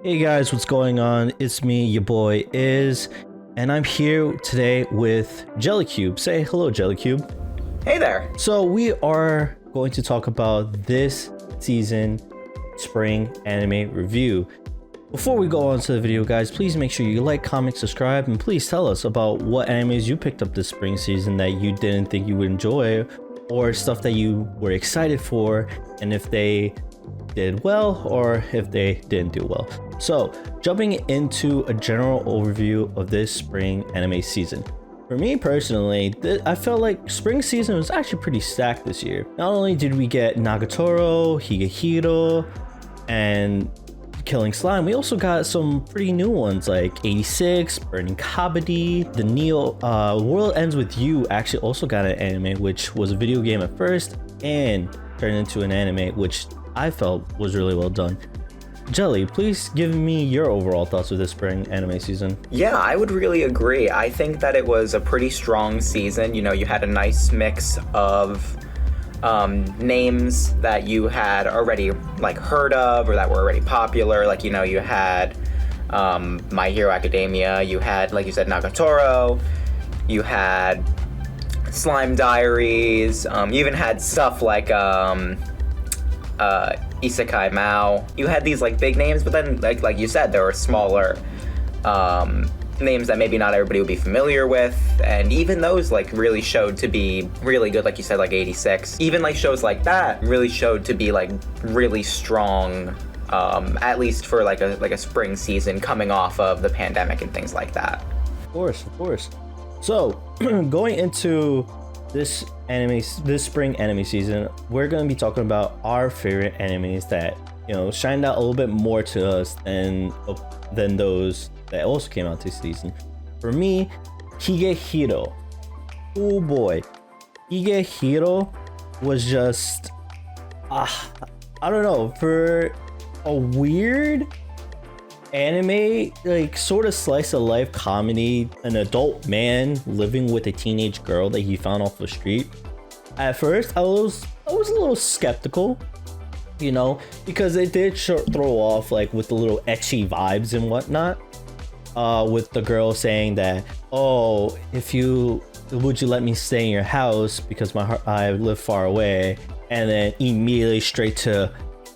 Hey guys, what's going on? It's me, your boy Is, and I'm here today with Jellycube. Say hello, Jellycube. Hey there. So we are going to talk about this season spring anime review. Before we go on to the video, guys, please make sure you like, comment, subscribe, and please tell us about what animes you picked up this spring season that you didn't think you would enjoy, or stuff that you were excited for, and if they did well or if they didn't do well. So jumping into a general overview of this spring anime season. For me personally, I felt like spring season was actually pretty stacked this year. Not only did we get Nagatoro, Higehiro, and Killing Slime, we also got some pretty new ones like 86, Burning Kabaddi, the Neo World Ends With You actually also got an anime, which was a video game at first and turned into an anime, which I felt was really well done. Jelly, please give me your overall thoughts of this spring anime season. Yeah, I would really agree. I think that it was a pretty strong season. You know, you had a nice mix of names that you had already heard of or that were already popular. Like, you know, you had My Hero Academia, you had, like you said, Nagatoro, you had Slime Diaries, you even had stuff like Isekai Mao. You had these big names, but then like you said, there were smaller names that maybe not everybody would be familiar with, and even those really showed to be really good. Like you said, like 86, even shows like that really showed to be really strong, at least for a spring season coming off of the pandemic and things like that. Of course. So going into this spring anime season, we're going to be talking about our favorite animes that, you know, shined out a little bit more to us than those that also came out this season. For me, Higehiro. Oh boy, Higehiro was just I don't know, for a weird anime, sort of slice of life comedy, an adult man living with a teenage girl that he found off the street. At first I was a little skeptical, you know, because it did throw off with the little ecchi vibes and whatnot, with the girl saying that, oh, would you let me stay in your house because I live far away, and then immediately straight to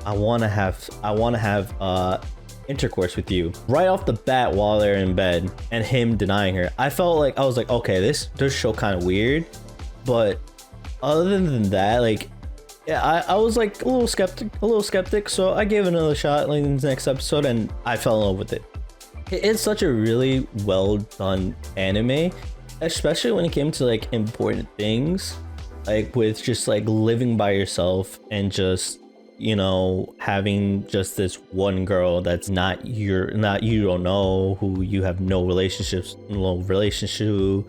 I want to have intercourse with you right off the bat while they're in bed, and him denying her. I was like, okay, this does show kind of weird, but other than that, yeah, I was a little skeptic, so I gave it another shot in the next episode, and I fell in love with it. It's such a really well done anime, especially when it came to important things, with just living by yourself and just, you know, having just this one girl that's not you don't know, who you have no relationship to,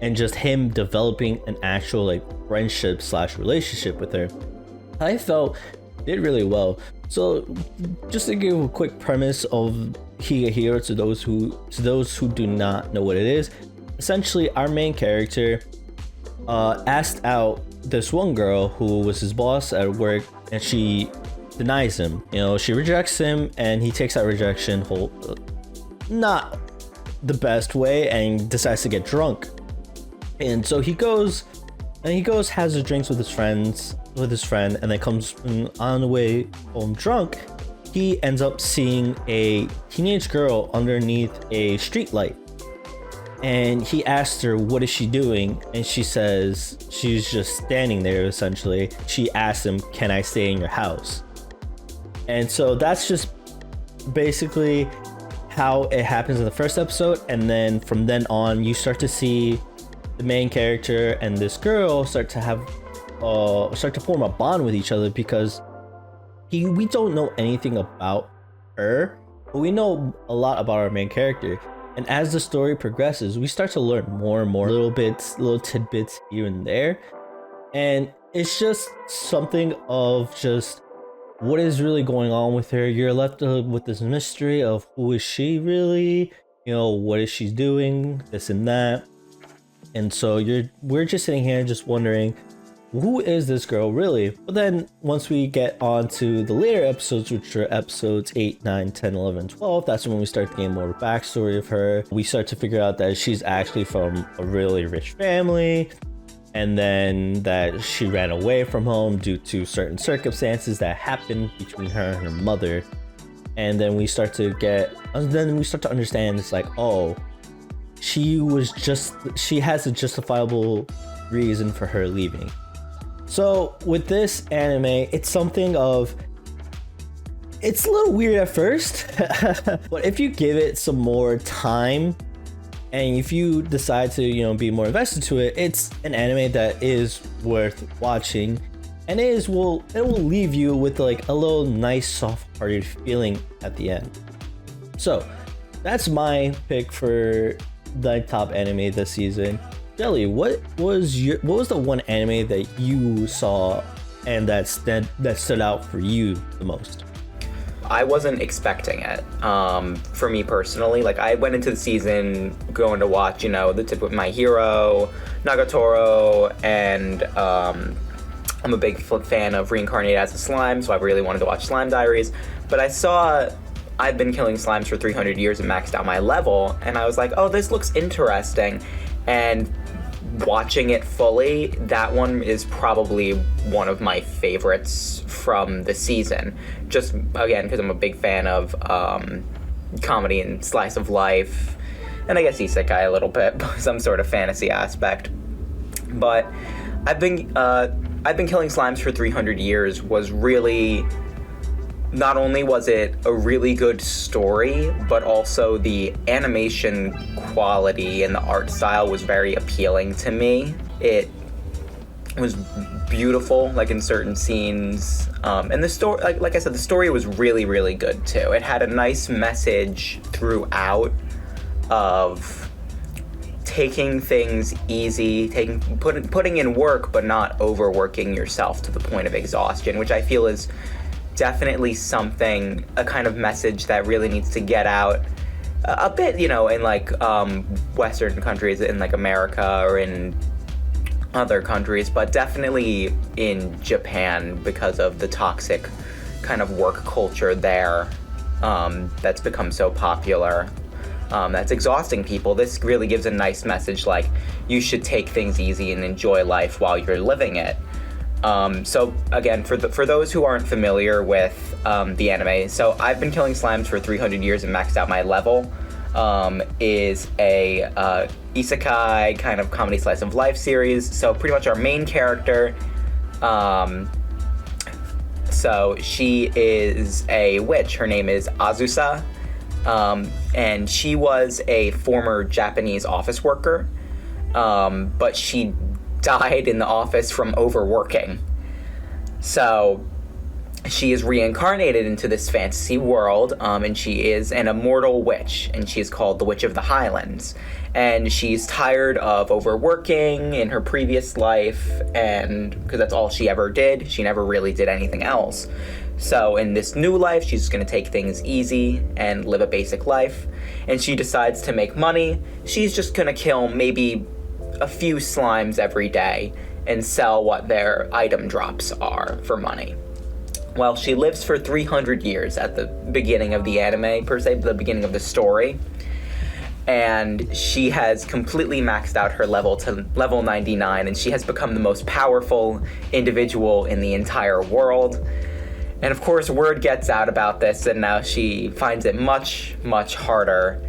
and just him developing an actual friendship / relationship with her, I felt did really well. So just to give a quick premise of Higehiro to those who do not know what it is, essentially our main character asked out this one girl who was his boss at work, and she denies him. You know, she rejects him, and he takes that rejection not the best way, and decides to get drunk. And so he goes, has his drinks with his friend, and then comes on the way home drunk. He ends up seeing a teenage girl underneath a street light, and he asked her, what is she doing? And she says she's just standing there. Essentially, she asked him, can I stay in your house? And so that's just basically how it happens in the first episode, and then from then on you start to see the main character and this girl start to form a bond with each other, because we don't know anything about her, but we know a lot about our main character. And as the story progresses, we start to learn more and more little tidbits here and there, and it's just something of just what is really going on with her. You're left with this mystery of who is she really, you know, what is she doing, this and that. And so we're just sitting here just wondering, who is this girl really? But then once we get on to the later episodes, which are episodes 8, 9, 10, 11, 12, that's when we start to gain more backstory of her. We start to figure out that she's actually from a really rich family, and then that she ran away from home due to certain circumstances that happened between her and her mother. And then we start to understand it's like, oh, she has a justifiable reason for her leaving. So with this anime, it's something of, it's a little weird at first, but if you give it some more time and if you decide to, be more invested to it, it's an anime that is worth watching, and it will leave you with like a little nice soft-hearted feeling at the end. So that's my pick for the top anime this season. Jelly, what was the one anime that you saw and that stood out for you the most? I wasn't expecting it. For me personally, like I went into the season going to watch, the tip of My Hero, Nagatoro, and I'm a big fan of Reincarnated as a Slime, so I really wanted to watch Slime Diaries. But I saw I've been killing slimes for 300 years and maxed out my level, and I was like, oh, this looks interesting. And watching it fully, that one is probably one of my favorites from the season. Just, again, because I'm a big fan of comedy and slice of life, and I guess isekai a little bit, some sort of fantasy aspect. But I've been killing slimes for 300 years was really... Not only was it a really good story, but also the animation quality and the art style was very appealing to me. It was beautiful, like in certain scenes, and the story, like I said, the story was really, really good too. It had a nice message throughout of taking things easy, putting in work, but not overworking yourself to the point of exhaustion, which I feel is definitely a kind of message that really needs to get out a bit, in like Western countries, in like America or in other countries, but definitely in Japan because of the toxic kind of work culture there that's become so popular. That's exhausting people. This really gives a nice message, like you should take things easy and enjoy life while you're living it. So again, for those who aren't familiar with the anime, so I've been killing slimes for 300 years and maxed out my level, is a isekai kind of comedy slice of life series. So pretty much our main character, so she is a witch. Her name is Azusa, and she was a former Japanese office worker, but she died in the office from overworking. So she is reincarnated into this fantasy world, and she is an immortal witch, and she is called the Witch of the Highlands. And she's tired of overworking in her previous life, and because that's all she ever did. She never really did anything else. So in this new life, she's just going to take things easy and live a basic life. And she decides to make money. She's just going to kill maybe a few slimes every day and sell what their item drops are for money. Well, she lives for 300 years at the beginning of the anime, per se, the beginning of the story. And she has completely maxed out her level to level 99, and she has become the most powerful individual in the entire world. And of course, word gets out about this, and now she finds it much, much harder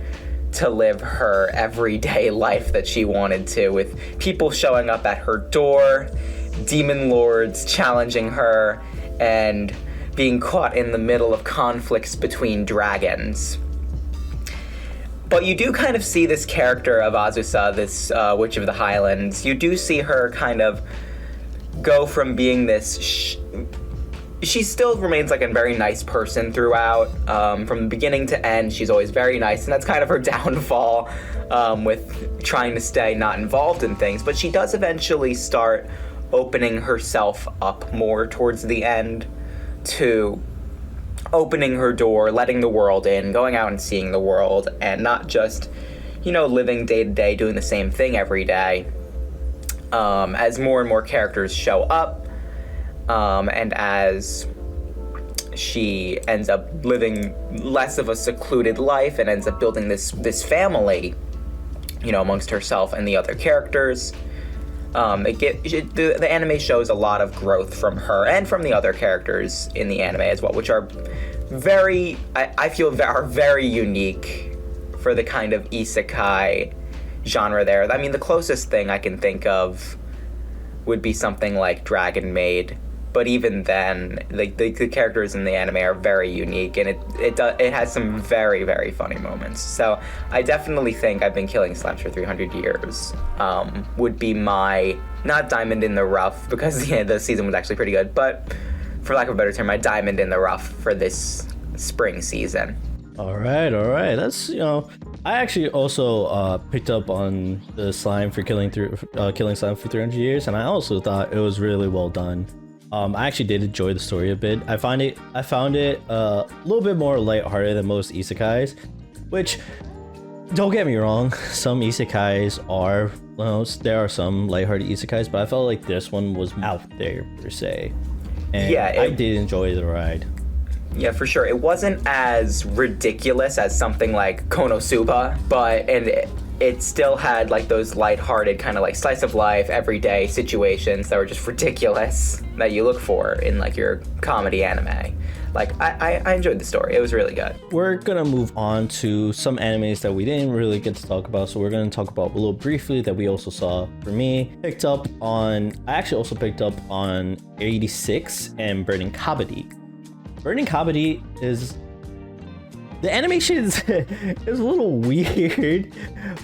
to live her everyday life that she wanted to, with people showing up at her door, demon lords challenging her, and being caught in the middle of conflicts between dragons. But you do kind of see this character of Azusa, this Witch of the Highlands. You do see her kind of go from being this... She still remains like a very nice person throughout. From beginning to end, she's always very nice, and that's kind of her downfall with trying to stay not involved in things. But she does eventually start opening herself up more towards the end to opening her door, letting the world in, going out and seeing the world, and not just, living day to day, doing the same thing every day. as more and more characters show up, and as she ends up living less of a secluded life and ends up building this family, amongst herself and the other characters. The anime shows a lot of growth from her and from the other characters in the anime as well, which are I feel are very unique for the kind of isekai genre there. I mean, the closest thing I can think of would be something like Dragon Maid, but even then, the characters in the anime are very unique, and it has some very, very funny moments. So I definitely think I've Been Killing Slimes for 300 Years would be my, not diamond in the rough, because the season was actually pretty good, but for lack of a better term, my diamond in the rough for this spring season. All right. That's, I actually also picked up on the slime for killing slime for 300 years, and I also thought it was really well done. I actually did enjoy the story a bit. I found it a little bit more lighthearted than most isekais, which, don't get me wrong, some isekais are, there are some lighthearted isekais, but I felt like this one was out there per se. And I did enjoy the ride. Yeah, for sure. It wasn't as ridiculous as something like Konosuba, but it still had like those lighthearted kind of like slice of life, everyday situations that were just ridiculous that you look for in like your comedy anime. Like I enjoyed the story. It was really good. We're gonna move on to some animes that we didn't really get to talk about, so we're gonna talk about a little briefly that we also saw. For me, I actually also picked up on 86 and Burning Kabaddi. Burning Kabaddi is, the animation is a little weird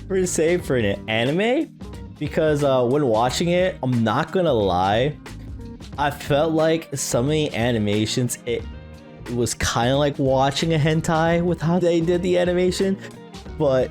per se for an anime, because when watching it, I'm not gonna lie, I felt like some of the animations, it was kind of like watching a hentai with how they did the animation. But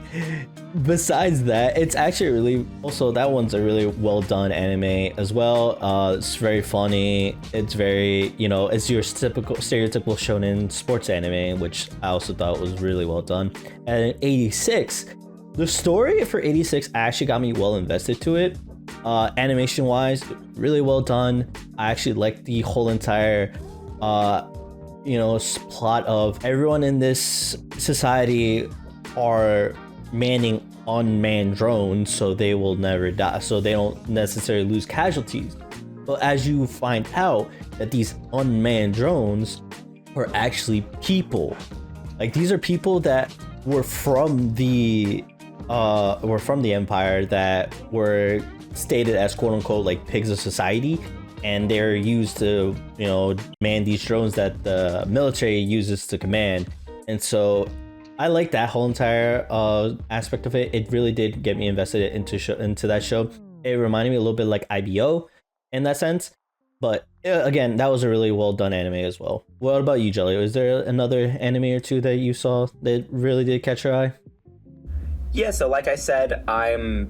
besides that, it's actually really, also that one's a really well done anime as well. It's very funny. It's very, it's your stereotypical shonen sports anime, which I also thought was really well done. And in 86, the story for 86 actually got me well invested to it. Animation wise, really well done. I actually liked the whole entire plot of everyone in this society are manning unmanned drones, so they will never die, so they don't necessarily lose casualties. But as you find out that these unmanned drones are actually people, like these are people that were from the empire, that were stated as quote unquote like pigs of society, and they're used to man these drones that the military uses to command. And so I like that whole entire aspect of it. It really did get me invested into that show. It reminded me a little bit like IBO in that sense. But again, that was a really well done anime as well. What about you, Jelly? Was there another anime or two that you saw that really did catch your eye? Yeah, so like I said, I'm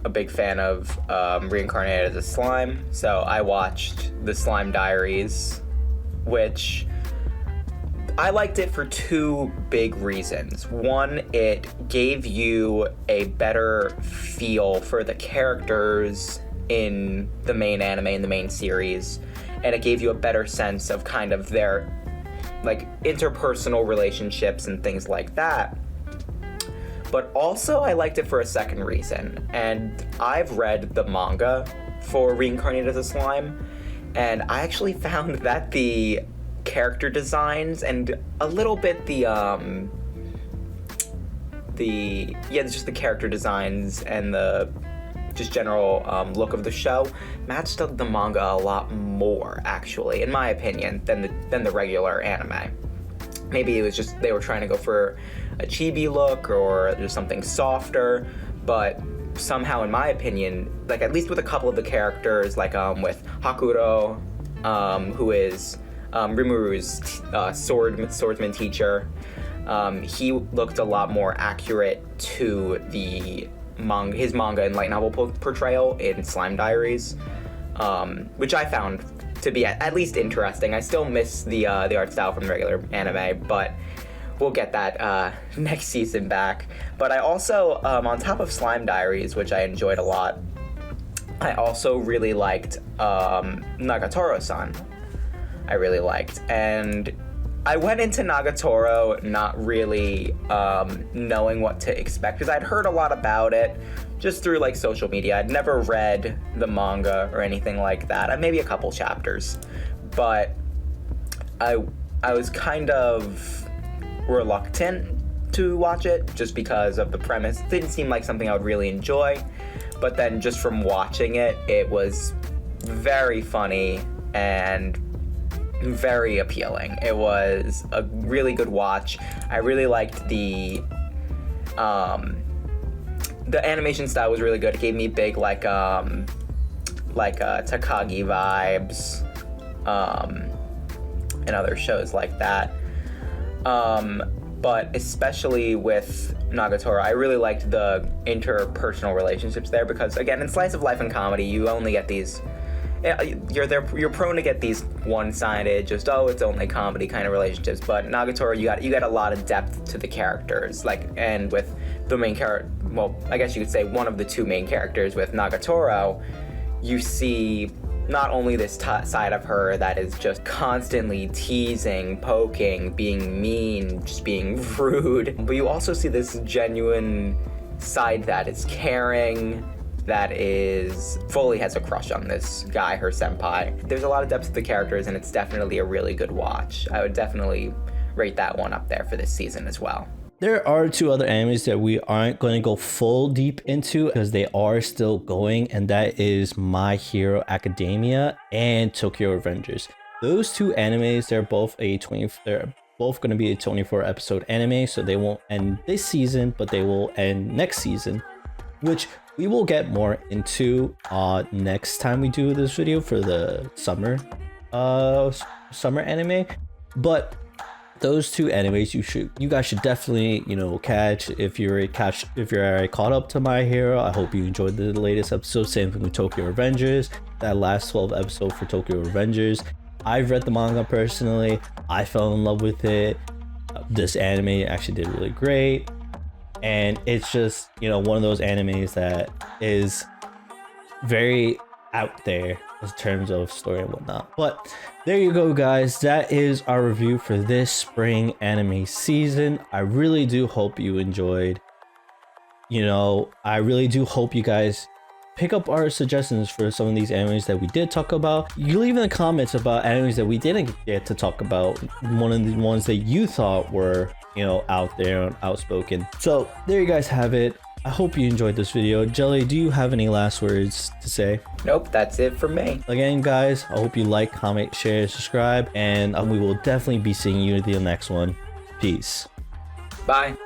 a big fan of Reincarnated as a Slime. So I watched the Slime Diaries, which I liked it for two big reasons. One, it gave you a better feel for the characters in the main anime, in the main series, and it gave you a better sense of kind of their like interpersonal relationships and things like that. But also I liked it for a second reason, and I've read the manga for Reincarnated as a Slime, and I actually found that the character designs and a little bit just the character designs and the just general look of the show matched up the manga a lot more, actually, in my opinion, than the regular anime. Maybe it was just they were trying to go for a chibi look or just something softer, but somehow, in my opinion, like at least with a couple of the characters, like with Hakuro, who is Rimuru's swordsman teacher, he looked a lot more accurate to the his manga and light novel portrayal in Slime Diaries, which I found to be at least interesting. I still miss the art style from the regular anime, but we'll get that next season back. But I also, on top of Slime Diaries, which I enjoyed a lot, I also really liked Nagatoro-san. I really liked. And I went into Nagatoro not really knowing what to expect, because I'd heard a lot about it just through like social media. I'd never read the manga or anything like that. Maybe a couple chapters. But I was kind of reluctant to watch it just because of the premise. It didn't seem like something I would really enjoy. But then just from watching it, it was very funny and very appealing. It was a really good watch. I really liked the animation style was really good. It gave me big like Takagi vibes, and other shows like that. But especially with Nagatoro, I really liked the interpersonal relationships there, because again, in slice of life and comedy, you only get these. You're prone to get these one-sided, just it's only comedy kind of relationships. But Nagatoro, you got a lot of depth to the characters, and with the main character, well, I guess you could say one of the two main characters with Nagatoro, you see not only this side of her that is just constantly teasing, poking, being mean, just being rude, but you also see this genuine side that is caring, that is fully has a crush on this guy, her senpai. There's a lot of depth to the characters, and it's definitely a really good watch. I would definitely rate that one up there for this season as well. There are two other animes that we aren't going to go full deep into because they are still going, and that is My Hero Academia and Tokyo Revengers. Those two animes, they're both going to be a 24 episode anime, so they won't end this season, but they will end next season, which we will get more into next time we do this video for the summer anime. But those two animes you guys should definitely catch if you're already caught up to My Hero. I hope you enjoyed the latest episode. Same thing with Tokyo Revengers, that last 12 episode for Tokyo Revengers. I've read the manga personally. I fell in love with it. This anime actually did really great, and it's just one of those animes that is very out there in terms of story and whatnot. But there you go, guys. That is our review for this spring anime season. I really do hope you enjoyed. I really do hope you guys pick up our suggestions for some of these animes that we did talk about. You leave in the comments about animes that we didn't get to talk about, one of the ones that you thought were out there and outspoken. So there you guys have it. I hope you enjoyed this video. Jelly, do you have any last words to say? Nope, that's it for me. Again, guys, I hope you like, comment, share, subscribe, and we will definitely be seeing you in the next one. Peace. Bye.